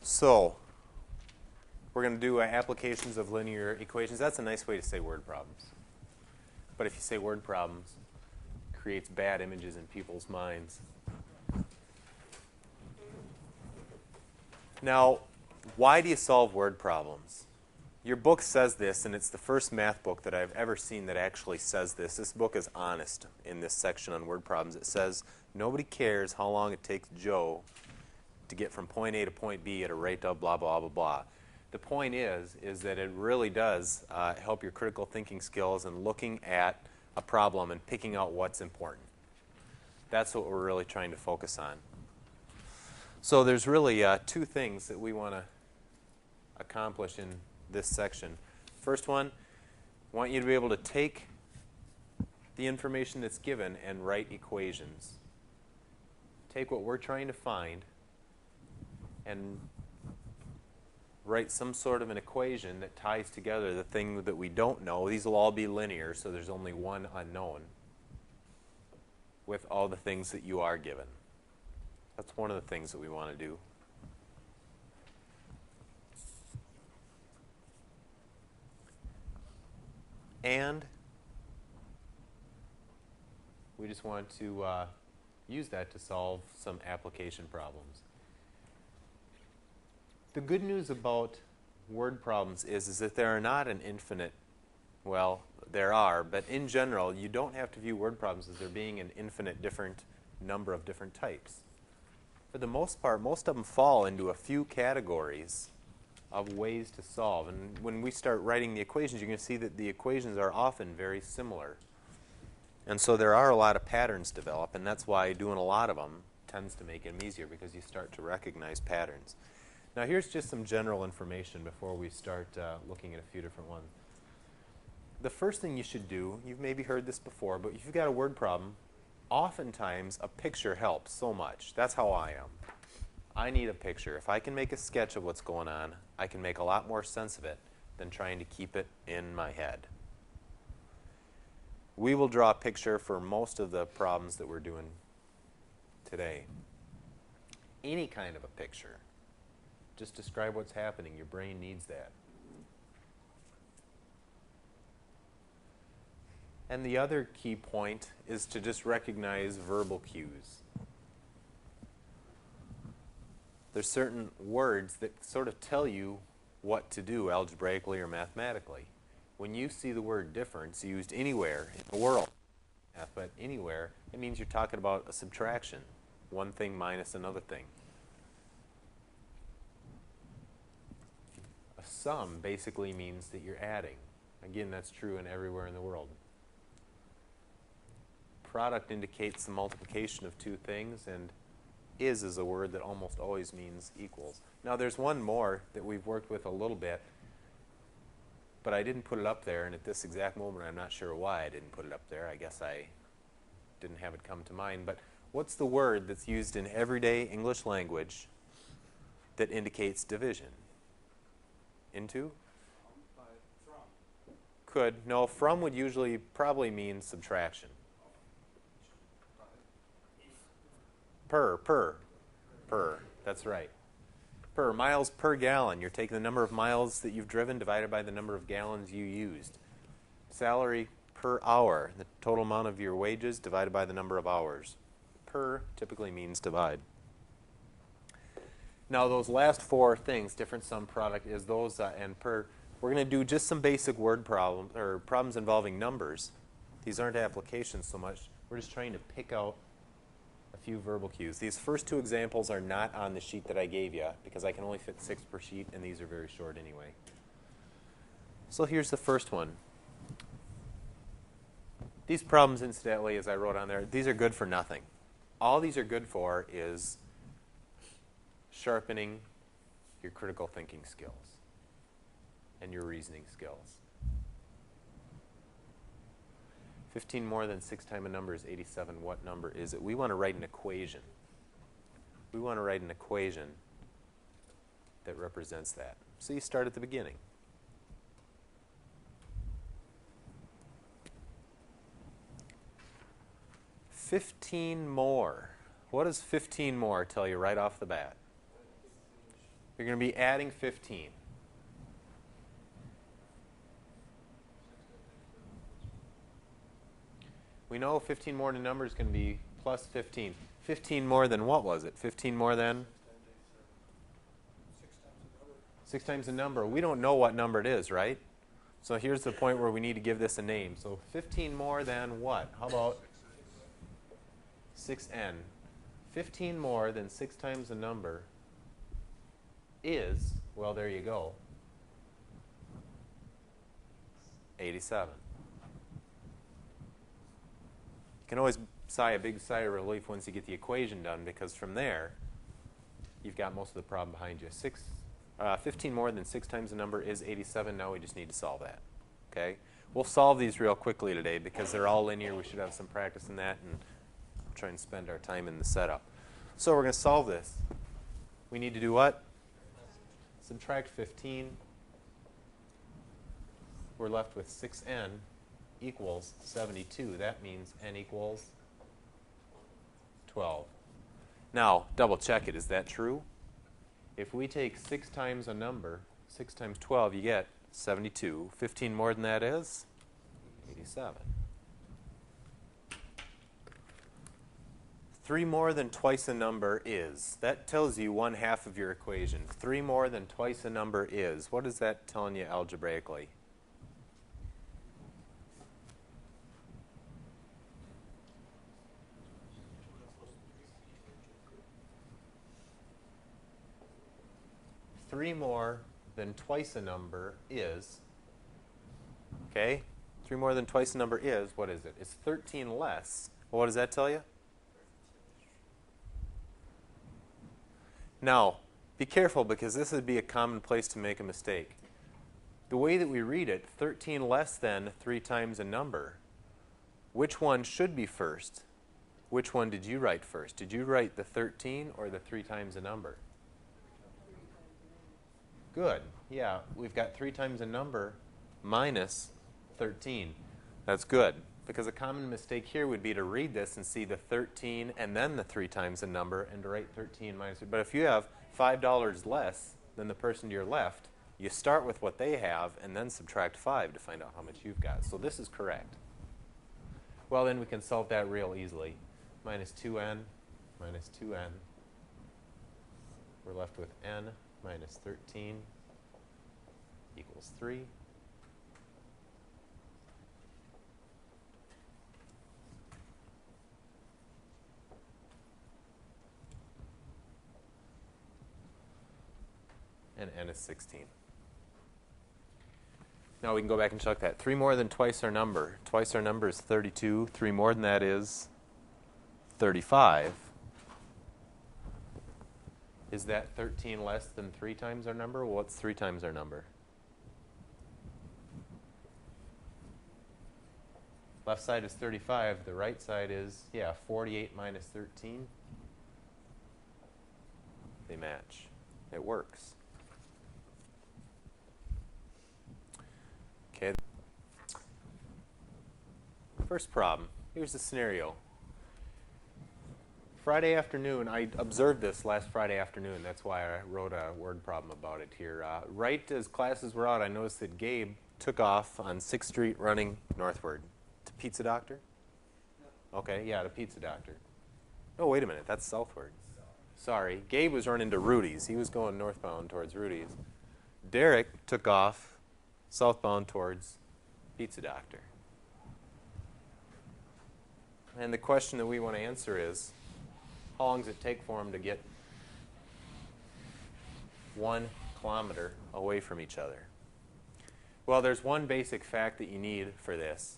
So, we're going to do applications of linear equations. That's a nice way to say word problems. But if you say word problems, it creates bad images in people's minds. Now, why do you solve word problems? Your book says this, and it's the first math book that I've ever seen that actually says this. This book is honest in this section on word problems. It says, nobody cares how long it takes Joe to get from point A to point B at a rate of blah, blah, blah, blah. The point is that it really does help your critical thinking skills and looking at a problem and picking out what's important. That's what we're really trying to focus on. So there's really two things that we want to accomplish in this section. First one, I want you to be able to take the information that's given and write equations. Take what we're trying to find and write some sort of an equation that ties together the thing that we don't know. These will all be linear, so there's only one unknown, with all the things that you are given. That's one of the things that we want to do. And we just want to use that to solve some application problems. The good news about word problems is that there are not an infinite, well, there are, but in general, you don't have to view word problems as there being an infinite different number of different types. For the most part, most of them fall into a few categories of ways to solve. And when we start writing the equations, you're going to see that the equations are often very similar. And so there are a lot of patterns develop, and that's why doing a lot of them tends to make them easier, because you start to recognize patterns. Now here's just some general information before we start looking at a few different ones. The first thing you should do, you've maybe heard this before, but if you've got a word problem, oftentimes a picture helps so much. That's how I am. I need a picture. If I can make a sketch of what's going on, I can make a lot more sense of it than trying to keep it in my head. We will draw a picture for most of the problems that we're doing today. Any kind of a picture. Just describe what's happening. Your brain needs that. And the other key point is to just recognize verbal cues. There's certain words that sort of tell you what to do algebraically or mathematically. When you see the word difference used anywhere in the world, but anywhere, it means you're talking about a subtraction. One thing minus another thing. A sum basically means that you're adding. Again, that's true in everywhere in the world. Product indicates the multiplication of two things, and is a word that almost always means equals. Now there's one more that we've worked with a little bit, but I didn't put it up there, and at this exact moment I'm not sure why I didn't put it up there. I guess I didn't have it come to mind. But what's the word that's used in everyday English language that indicates division? Into? Could. No, from would usually probably mean subtraction. Per. That's right. Per. Miles per gallon. You're taking the number of miles that you've driven divided by the number of gallons you used. Salary per hour. The total amount of your wages divided by the number of hours. Per typically means divide. Now those last four things, different sum product, is those and per. We're going to do just some basic word problems, or problems involving numbers. These aren't applications so much. We're just trying to pick out a few verbal cues. These first two examples are not on the sheet that I gave you, because I can only fit 6 per sheet, and these are very short anyway. So here's the first one. These problems, incidentally, as I wrote on there, these are good for nothing. All these are good for is sharpening your critical thinking skills and your reasoning skills. 15 more than 6 times a number is 87. What number is it? We want to write an equation. We want to write an equation that represents that. So you start at the beginning. $15 more. What does 15 more tell you right off the bat? You're going to be adding 15. We know 15 more than number is going to be plus 15. 15 more than what was it? 15 more than? 6 times the number. We don't know what number it is, right? So here's the point where we need to give this a name. So 15 more than what? How about 6n? 15 more than 6 times the number is, well, there you go, 87. You can always sigh a big sigh of relief once you get the equation done, because from there, you've got most of the problem behind you. 15 more than 6 times the number is 87. Now we just need to solve that. Okay? We'll solve these real quickly today because they're all linear. We should have some practice in that and try and spend our time in the setup. So we're going to solve this. We need to do what? Subtract 15. We're left with 6n equals 72. That means n equals 12. Now, double check it. Is that true? If we take 6 times a number, 6 times 12, you get 72. 15 more than that is 87. 3 more than twice a number is. That tells you 1/2 of your equation. 3 more than twice a number is. What is that telling you algebraically? Three more than twice a number is, okay? 3 more than twice a number is, what is it? It's 13 less. Well, what does that tell you? Now, be careful because this would be a common place to make a mistake. The way that we read it, 13 less than 3 times a number, which one should be first? Which one did you write first? Did you write the 13 or the 3 times a number? Good. Yeah, we've got 3 times a number minus 13. That's good. Because a common mistake here would be to read this and see the 13 and then the 3 times a number and to write 13 minus 3. But if you have $5 less than the person to your left, you start with what they have and then subtract 5 to find out how much you've got. So this is correct. Well, then we can solve that real easily. Minus 2n minus 2n. We're left with n minus 13 equals 3. And n is 16. Now we can go back and check that. 3 more than twice our number. Twice our number is 32. 3 more than that is 35. Is that 13 less than 3 times our number? Well, what's 3 times our number? Left side is 35. The right side is, 48 minus 13. They match. It works. Okay. First problem. Here's the scenario. Friday afternoon, I observed this last Friday afternoon. That's why I wrote a word problem about it here. Right as classes were out, I noticed that Gabe took off on 6th Street running northward. To Pizza Doctor? Okay, yeah, to Pizza Doctor. Oh, wait a minute, that's southward. Sorry, Gabe was running to Rudy's. He was going northbound towards Rudy's. Derek took off southbound towards Pizza Doctor. And the question that we want to answer is, how long does it take for them to get 1 kilometer away from each other? Well, there's one basic fact that you need for this,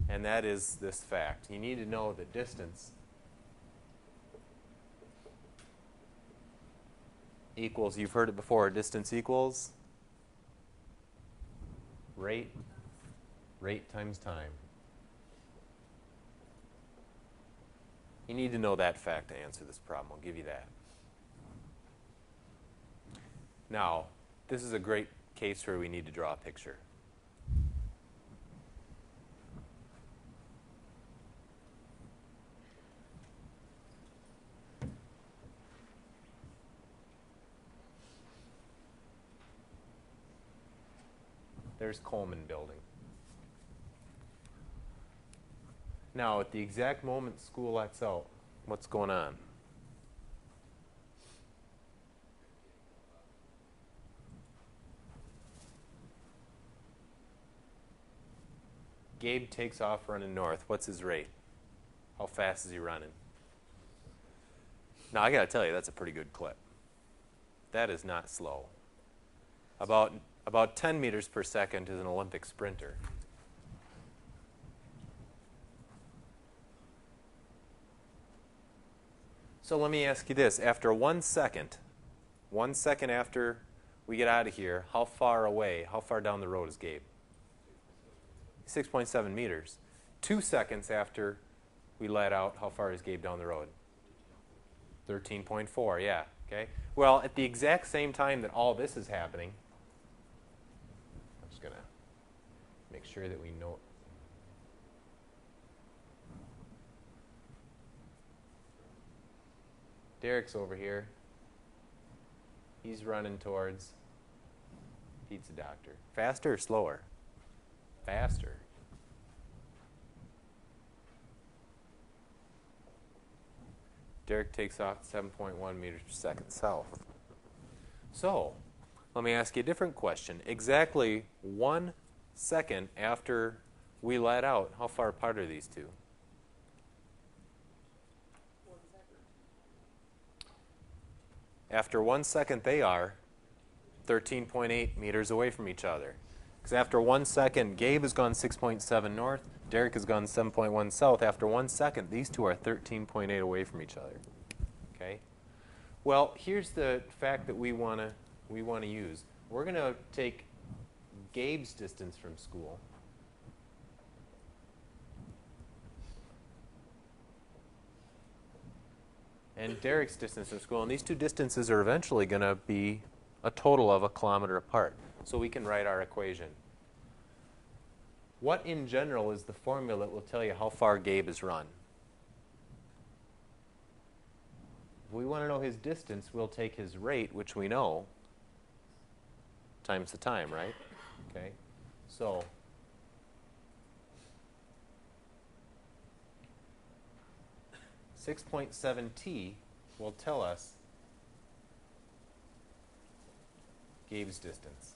and that is this fact. You need to know the distance equals, you've heard it before, distance equals rate times time. You need to know that fact to answer this problem. I'll give you that. Now, this is a great case where we need to draw a picture. There's Coleman Building. Now, at the exact moment school lets out, what's going on? Gabe takes off running north. What's his rate? How fast is he running? Now, I got to tell you, that's a pretty good clip. That is not slow. About 10 meters per second is an Olympic sprinter. So let me ask you this. After 1 second after we get out of here, how far down the road is Gabe? 6.7 meters. 2 seconds after we let out, how far is Gabe down the road? 13.4, yeah. Okay. Well, at the exact same time that all this is happening, I'm just going to make sure that we know. Derek's over here. He's running towards Pizza Doctor. Faster or slower? Faster. Derek takes off 7.1 meters per second south. So, let me ask you a different question. Exactly 1 second after we let out, how far apart are these two? After 1 second, they are 13.8 meters away from each other. Because after 1 second, Gabe has gone 6.7 north, Derek has gone 7.1 south. After 1 second, these two are 13.8 away from each other. Okay? Well, here's the fact that we want to use. We're going to take Gabe's distance from school. And Derek's distance from school. And these two distances are eventually going to be a total of 1 kilometer apart. So we can write our equation. What in general is the formula that will tell you how far Gabe has run? If we want to know his distance, we'll take his rate, which we know, times the time, right? Okay. So 6.7t will tell us Gabe's distance.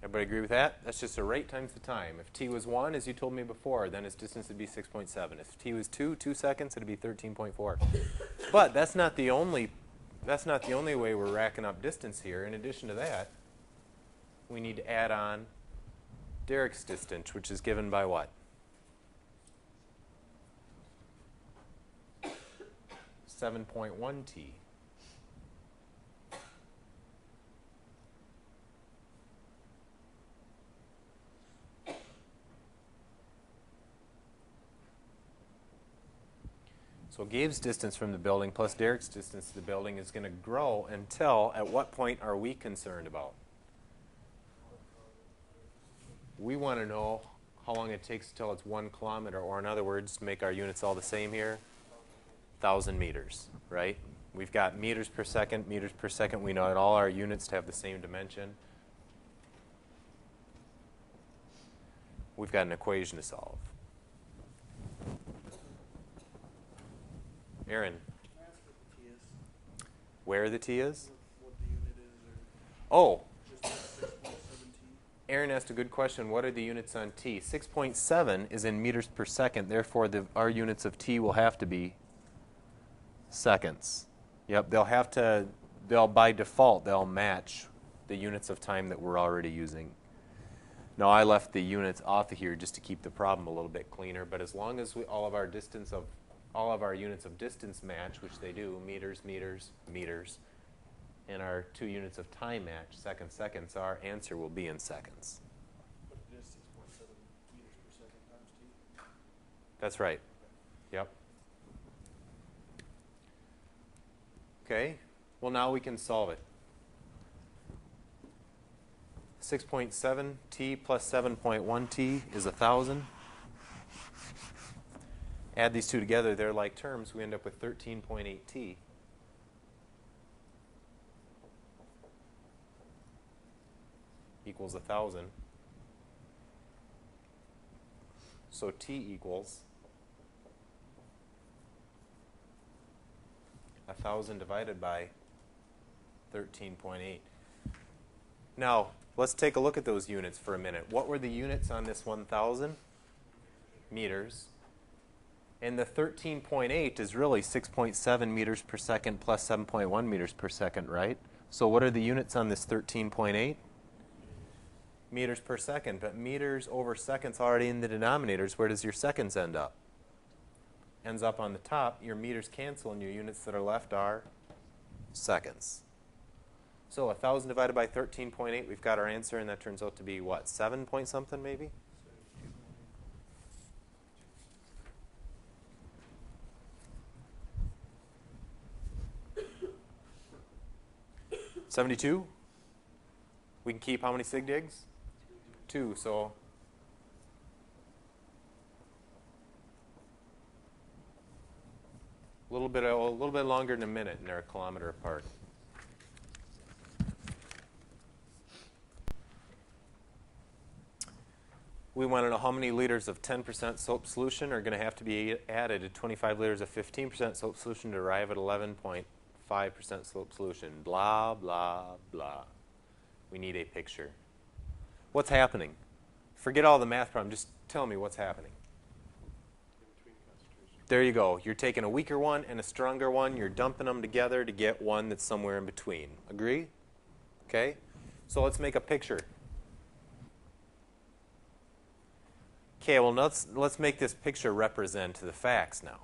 Everybody agree with that? That's just a rate times the time. If t was 1, as you told me before, then his distance would be 6.7. If t was 2 seconds, it would be 13.4. But that's not the only way we're racking up distance here. In addition to that, we need to add on Derek's distance, which is given by what? 7.1t. So Gabe's distance from the building plus Derek's distance to the building is going to grow until, at what point are we concerned about? We want to know how long it takes till it's 1 kilometer, or in other words, to make our units all the same here, 1,000 meters, right? We've got meters per second. We know that all our units have the same dimension. We've got an equation to solve. Aaron, where the t is? What the unit is? Oh, Just 6.7 t? Aaron asked a good question. What are the units on t? 6.7 is in meters per second. Therefore, our units of t will have to be seconds. Yep, by default, they'll match the units of time that we're already using. Now, I left the units off of here just to keep the problem a little bit cleaner, but as long as all of our units of distance match, which they do, meters, and our 2 units of time match, seconds, our answer will be in seconds. But it is 6.7 meters per second times t? That's right. Yep. Okay, well now we can solve it. 6.7t plus 7.1t is 1,000. Add these two together, they're like terms. We end up with 13.8 T. Equals 1,000. So T equals 1,000 divided by 13.8. Now, let's take a look at those units for a minute. What were the units on this 1,000? Meters. And the 13.8 is really 6.7 meters per second plus 7.1 meters per second, right? So what are the units on this 13.8? Meters per second. But meters over seconds already in the denominators. Where does your seconds end up? Ends up on the top. Your meters cancel and your units that are left are seconds. So 1,000 divided by 13.8, we've got our answer, and that turns out to be what, 7 point something maybe? 72? We can keep how many sig digs? 2, so a little bit longer than a minute, and they're a kilometer apart. We want to know how many liters of 10% soap solution are going to have to be added to 25 liters of 15% soap solution to arrive at 11.5% soap solution. Blah, blah, blah. We need a picture. What's happening? Forget all the math problem. Just tell me what's happening. There you go. You're taking a weaker one and a stronger one. You're dumping them together to get one that's somewhere in between. Agree? Okay? So let's make a picture. Okay, well, let's make this picture represent the facts now.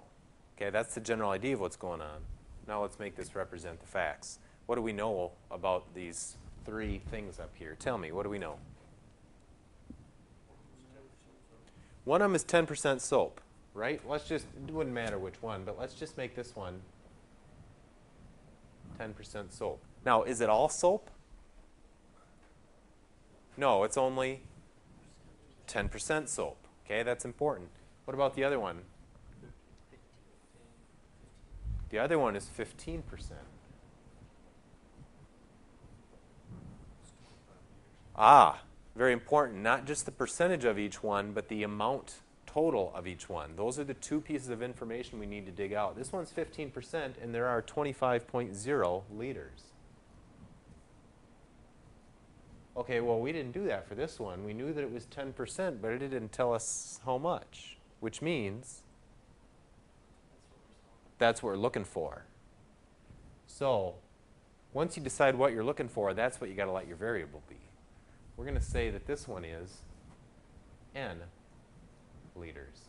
Okay, that's the general idea of what's going on. Now let's make this represent the facts. What do we know about these three things up here? Tell me, what do we know? One of them is 10% soap, right? It wouldn't matter which one, but let's just make this one 10% soap. Now, is it all soap? No, it's only 10% soap. Okay, that's important. What about the other one? The other one is 15%. Ah, very important. Not just the percentage of each one, but the amount total of each one. Those are the two pieces of information we need to dig out. This one's 15%, and there are 25.0 liters. Okay, well, we didn't do that for this one. We knew that it was 10%, but it didn't tell us how much, which means that's what we're looking for. So once you decide what you're looking for, that's what you got to let your variable be. We're going to say that this one is n liters.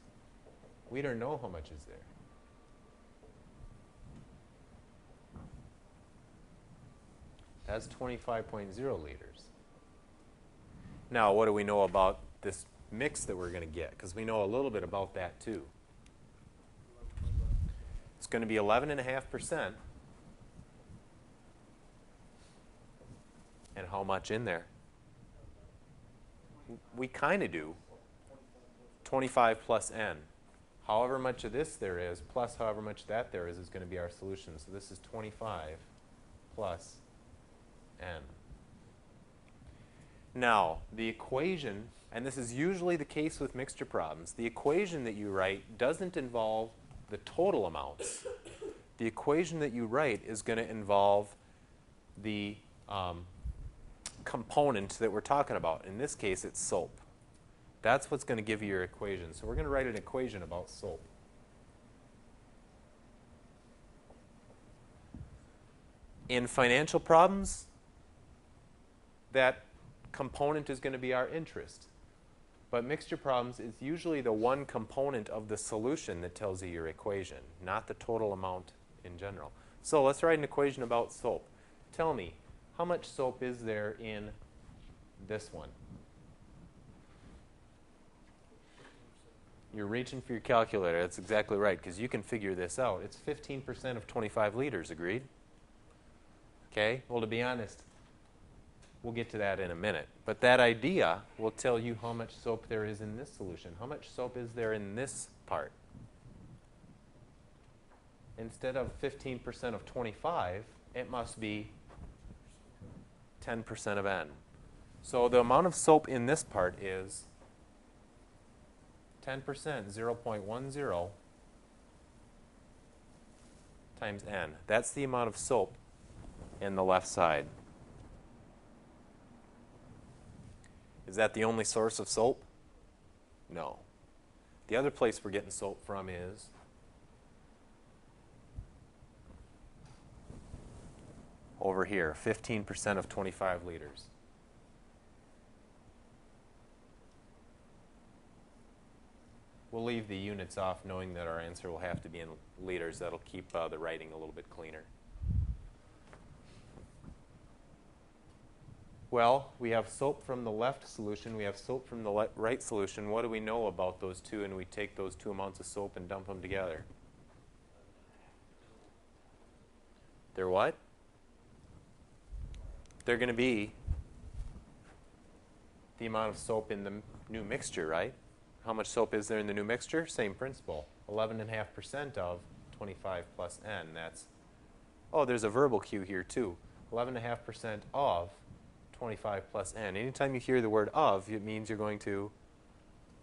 We don't know how much is there. That's 25.0 liters. Now, what do we know about this mix that we're going to get? Because we know a little bit about that too. It's going to be 11.5%. And how much in there? We kind of do. 25 plus n. However much of this there is, plus however much that there is going to be our solution. So this is 25 plus n. Now, the equation, and this is usually the case with mixture problems, the equation that you write doesn't involve the total amounts. The equation that you write is going to involve the component that we're talking about. In this case, it's soap. That's what's going to give you your equation. So we're going to write an equation about soap. In financial problems, that component is going to be our interest. But mixture problems is usually the one component of the solution that tells you your equation, not the total amount in general. So let's write an equation about soap. Tell me, how much soap is there in this one? You're reaching for your calculator. That's exactly right, because you can figure this out. It's 15% of 25 liters, agreed? Okay, well, to be honest, we'll get to that in a minute. But that idea will tell you how much soap there is in this solution. How much soap is there in this part? instead of 15% of 25, it must be 10% of n. So the amount of soap in this part is 10%, 0.10 times n. That's the amount of soap in the left side. Is that the only source of soap? No. The other place we're getting soap from is over here, 15% of 25 liters. We'll leave the units off, knowing that our answer will have to be in liters. That'll keep the writing a little bit cleaner. Well, we have soap from the left solution. We have soap from the right solution. What do we know about those two? And we take those two amounts of soap and dump them together. They're what? They're going to be the amount of soap in the new mixture, right? How much soap is there in the new mixture? Same principle. 11.5% of 25 plus n. That's, oh, there's a verbal cue here too. 11.5% of 25 plus n. Anytime you hear the word of, it means you're going to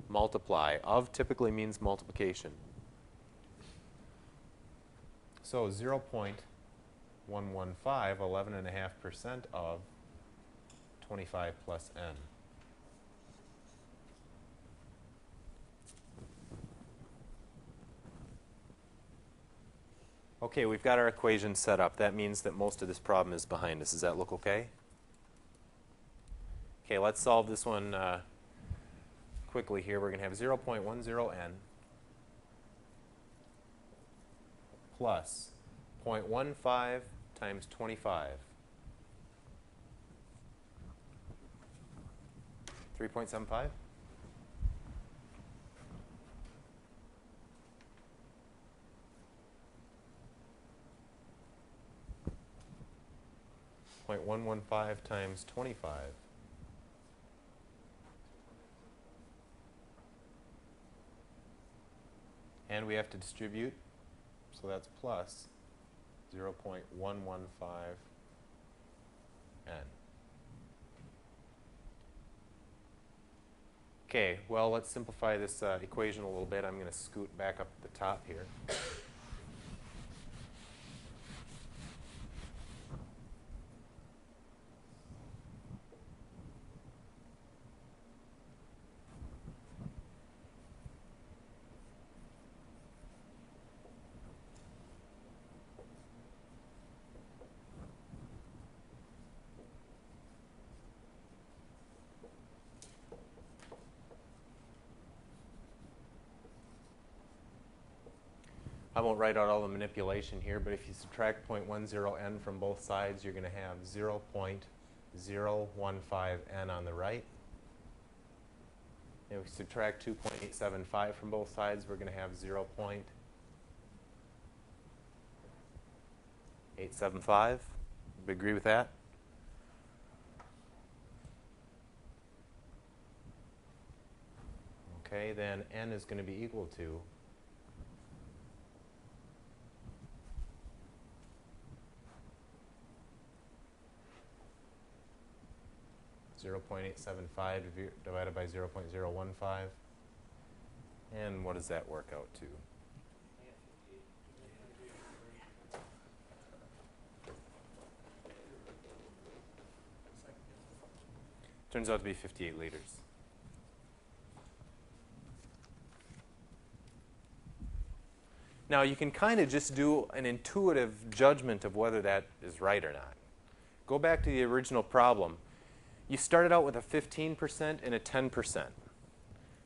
multiply. Of typically means multiplication. So 0.115, 11.5% of 25 plus n. Okay, we've got our equation set up. That means that most of this problem is behind us. Does that look okay? Okay, let's solve this one quickly here. We're going to have 0.10n plus 0.15 times 25. 3.75? .115 times 25. And we have to distribute, so that's plus 0.115 n. Okay, well, let's simplify this equation a little bit. I'm going to scoot back up at the top here. I won't write out all the manipulation here, but if you subtract 0.10n from both sides, you're going to have 0.015n on the right. And if we subtract 2.875 from both sides, we're going to have 0.875. We agree with that? Okay, then n is going to be equal to 0.875 divided by 0.015. And what does that work out to? Turns out to be 58 liters. Now you can kind of just do an intuitive judgment of whether that is right or not. Go back to the original problem. You started out with a 15% and a 10%.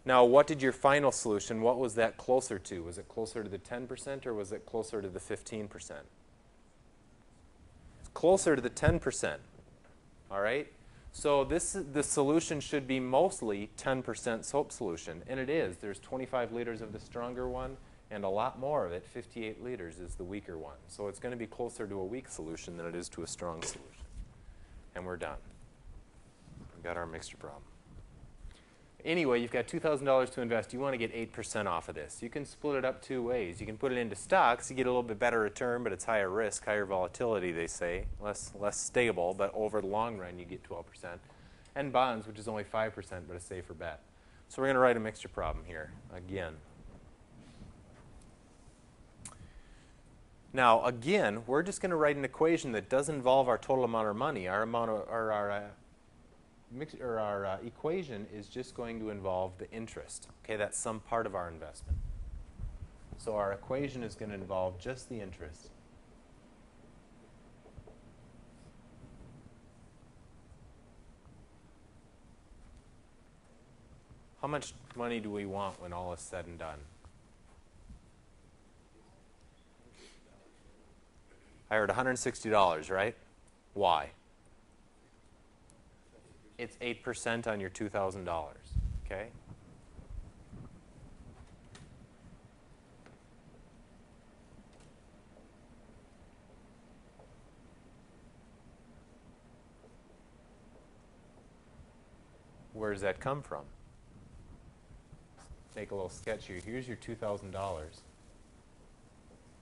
Now, what did your final solution, what was that closer to? Was it closer to the 10% or was it closer to the 15%? It's closer to the 10%. All right? So the solution should be mostly 10% soap solution, and it is. There's 25 liters of the stronger one, and a lot more of it, 58 liters, is the weaker one. So it's going to be closer to a weak solution than it is to a strong solution. And we're done. We've got our mixture problem. Anyway, you've got $2,000 to invest. You want to get 8% off of this. You can split it up two ways. You can put it into stocks. You get a little bit better return, but it's higher risk, higher volatility, they say. Less stable, but over the long run, you get 12%. And bonds, which is only 5%, but a safer bet. So we're going to write a mixture problem here again. Now, again, we're just going to write an equation that does involve our total amount of money. Our equation is just going to involve the interest. Okay, that's some part of our investment. So our equation is going to involve just the interest. How much money do we want when all is said and done? I heard $160, right? Why? It's 8% on your $2,000, okay? Where does that come from? Make a little sketch here. Here's your $2,000.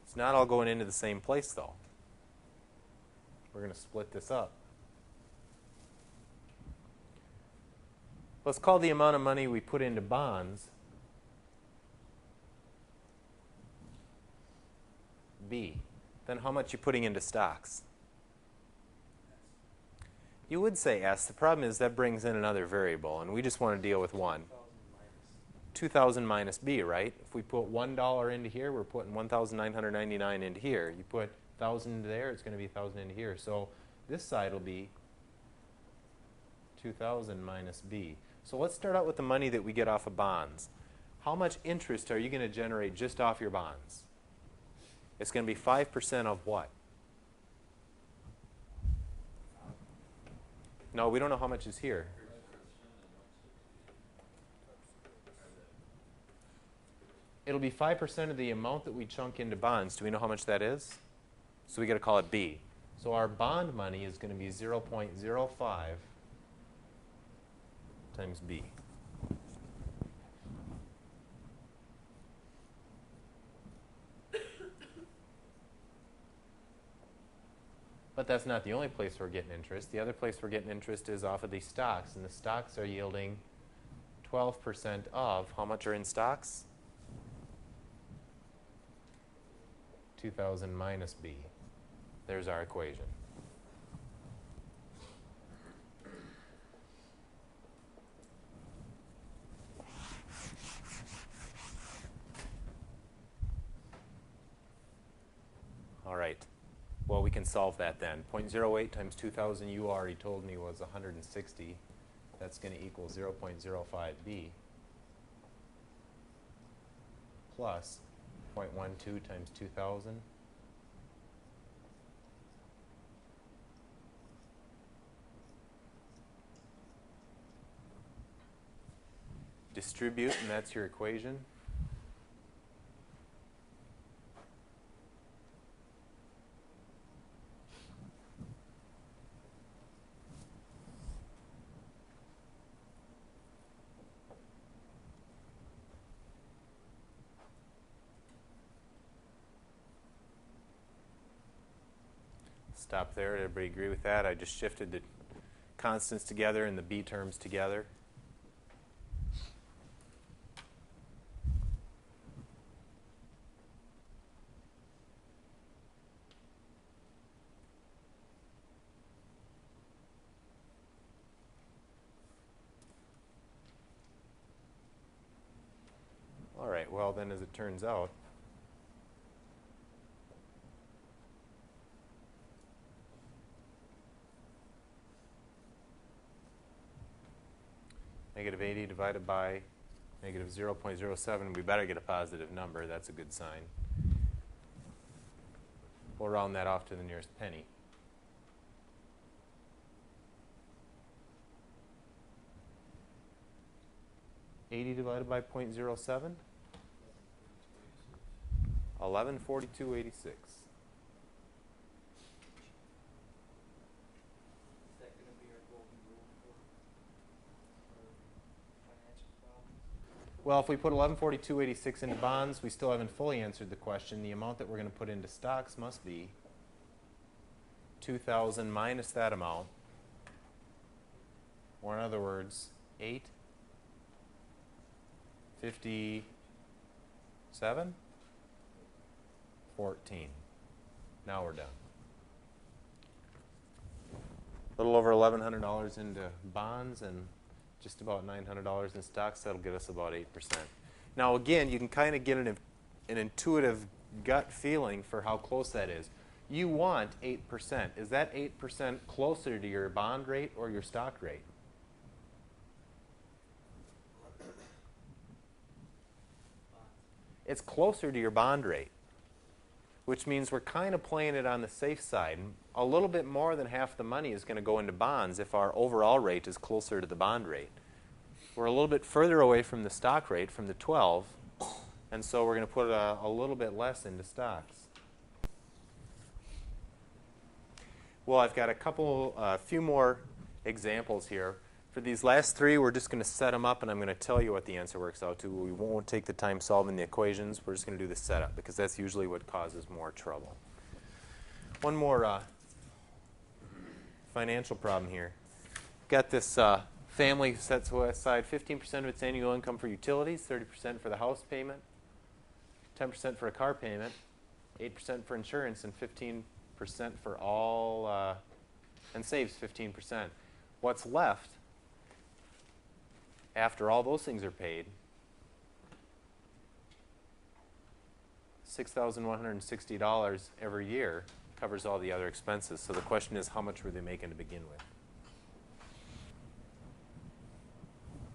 It's not all going into the same place, though. We're going to split this up. Let's call the amount of money we put into bonds B. Then how much are you putting into stocks? You would say S. The problem is that brings in another variable, and we just want to deal with one. 2,000 minus B, right? If we put $1 into here, we're putting 1,999 into here. You put 1,000 into there, it's going to be 1,000 into here. So this side will be 2,000 minus B. So let's start out with the money that we get off of bonds. How much interest are you going to generate just off your bonds? It's going to be 5% of what? No, we don't know how much is here. It'll be 5% of the amount that we chunk into bonds. Do we know how much that is? So we got to call it B. So our bond money is going to be 0.05 times B. But that's not the only place we're getting interest. The other place we're getting interest is off of these stocks, and the stocks are yielding 12% of, how much are in stocks? 2,000 minus B. There's our equation. All right. Well, we can solve that then. 0.08 times 2,000, you already told me was 160. That's going to equal 0.05B plus 0.12 times 2,000 distribute, and that's your equation. Stop there. Everybody agree with that? I just shifted the constants together and the B terms together. All right, well then, as it turns out, negative 80 divided by negative 0.07, we better get a positive number. That's a good sign. We'll round that off to the nearest penny. $80 divided by 0.07? 1142.86. Is that going to be our golden rule for financial? Well, if we put 1142.86 into bonds, we still haven't fully answered the question. The amount that we're going to put into stocks must be 2,000 minus that amount, or in other words, 857 14. Now we're done. A little over $1,100 into bonds and just about $900 in stocks. That'll get us about 8%. Now again, you can kind of get an intuitive gut feeling for how close that is. You want 8%. Is that 8% closer to your bond rate or your stock rate? It's closer to your bond rate, which means we're kind of playing it on the safe side. A little bit more than half the money is going to go into bonds if our overall rate is closer to the bond rate. We're a little bit further away from the stock rate, from the 12, and so we're going to put a little bit less into stocks. Well, I've got a few more examples here. For these last three, we're just going to set them up, and I'm going to tell you what the answer works out to. We won't take the time solving the equations. We're just going to do the setup, because that's usually what causes more trouble. One more financial problem here. Got this family sets aside 15% of its annual income for utilities, 30% for the house payment, 10% for a car payment, 8% for insurance, and 15% for all, and saves 15%. What's left after all those things are paid? $6,160 every year covers all the other expenses. So the question is, how much were they making to begin with?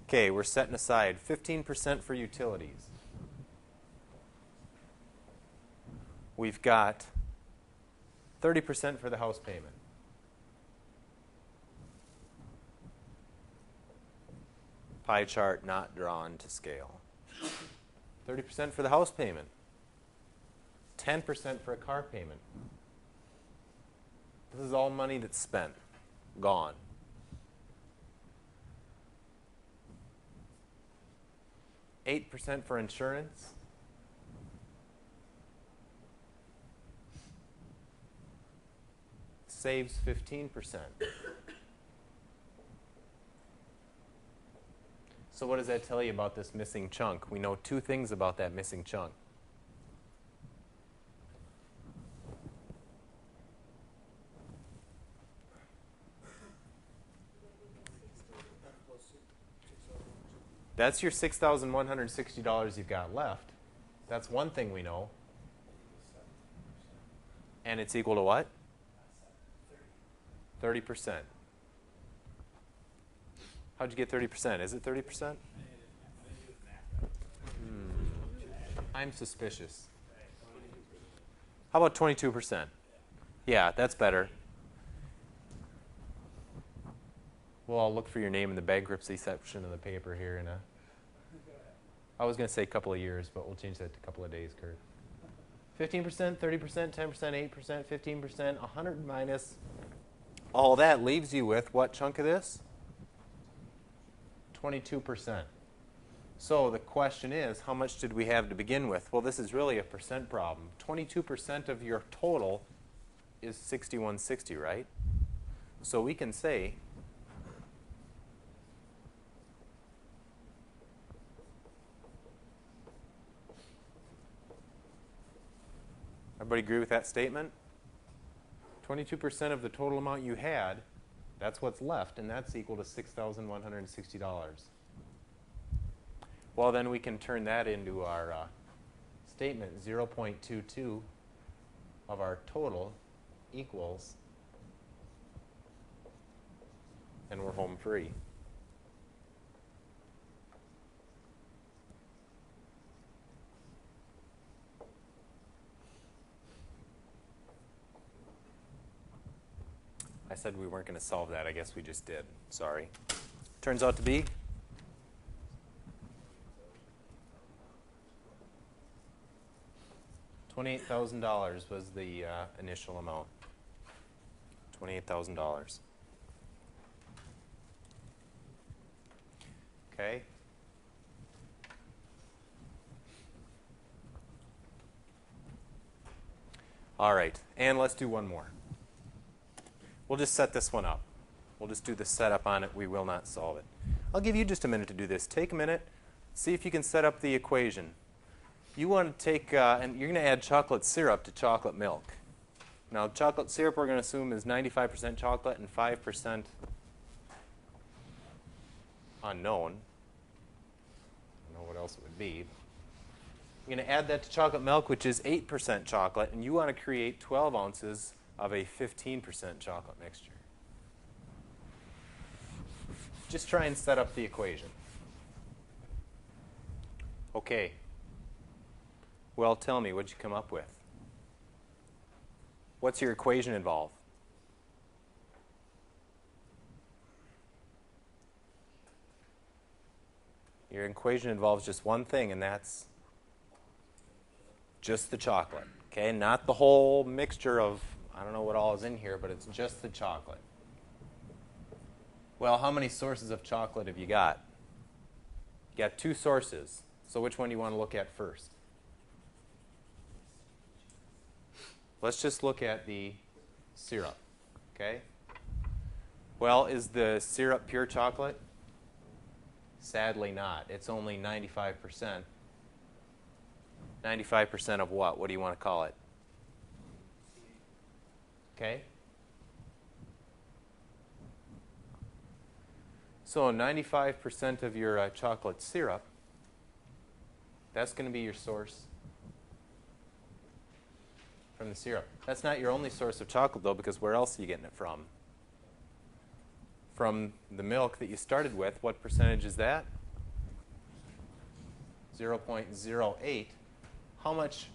Okay, we're setting aside 15% for utilities. We've got 30% for the house payment. Pie chart not drawn to scale. 30% for the house payment. 10% for a car payment. This is all money that's spent, gone. $8% for insurance. Saves 15%. So what does that tell you about this missing chunk? We know two things about that missing chunk. That's your $6,160 you've got left. That's one thing we know. And it's equal to what? 30%. How'd you get 30%? Is it 30%? I'm suspicious. How about 22%? Yeah, that's better. Well, I'll look for your name in the bankruptcy section of the paper here in I was going to say a couple of years, but we'll change that to a couple of days, Kurt. 15%, 30%, 10%, 8%, 15%, 100 minus. All that leaves you with what chunk of this? 22%. So the question is, how much did we have to begin with? Well, this is really a percent problem. 22% of your total is 6160, right? So we can say everybody agree with that statement? 22% of the total amount you had, that's what's left, and that's equal to $6,160. Well, then we can turn that into our statement. 0.22 of our total equals, and we're home free. I said we weren't going to solve that. I guess we just did. Sorry. Turns out to be $28,000 was the initial amount. $28,000. Okay. All right, and let's do one more. We'll just set this one up. We'll just do the setup on it. We will not solve it. I'll give you just a minute to do this. Take a minute. See if you can set up the equation. You want to take, and you're going to add chocolate syrup to chocolate milk. Now, chocolate syrup we're going to assume is 95% chocolate and 5% unknown. I don't know what else it would be. You're going to add that to chocolate milk, which is 8% chocolate, and you want to create 12 ounces of a 15% chocolate mixture. Just try and set up the equation. Okay. Well, tell me, what'd you come up with? What's your equation involve? Your equation involves just one thing, and that's just the chocolate. Okay, not the whole mixture of, I don't know what all is in here, but it's just the chocolate. Well, how many sources of chocolate have you got? You got 2 sources. So which one do you want to look at first? Let's just look at the syrup. Okay? Well, is the syrup pure chocolate? Sadly not. It's only 95%. 95% of what? What do you want to call it? Okay? So 95% of your chocolate syrup, that's going to be your source from the syrup. That's not your only source of chocolate, though, because where else are you getting it from? From the milk that you started with. What percentage is that? 0.08. How much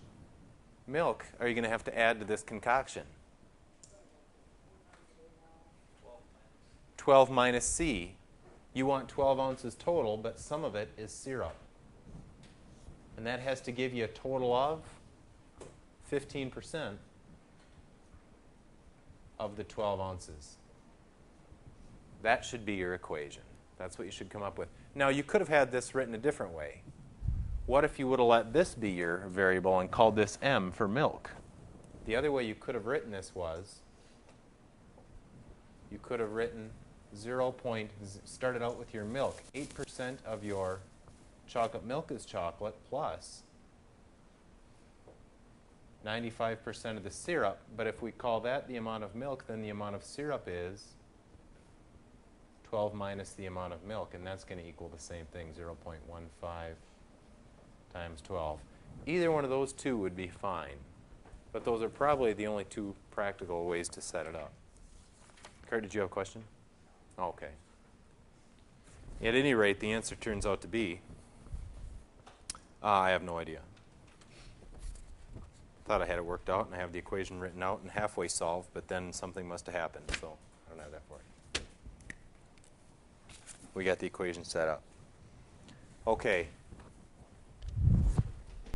milk are you going to have to add to this concoction? 12 minus C. You want 12 ounces total, but some of it is syrup. And that has to give you a total of 15% of the 12 ounces. That should be your equation. That's what you should come up with. Now, you could have had this written a different way. What if you would have let this be your variable and called this M for milk? The other way you could have written this was, you could have written started out with your milk. 8% of your chocolate milk is chocolate plus 95% of the syrup. But if we call that the amount of milk, then the amount of syrup is 12 minus the amount of milk, and that's going to equal the same thing, 0.15 times 12. Either one of those two would be fine, but those are probably the only 2 practical ways to set it up. Kurt, did you have a question? Oh, okay. At any rate, the answer turns out to be, I have no idea. Thought I had it worked out, and I have the equation written out and halfway solved, but then something must have happened, so I don't have that for you. We got the equation set up. Okay.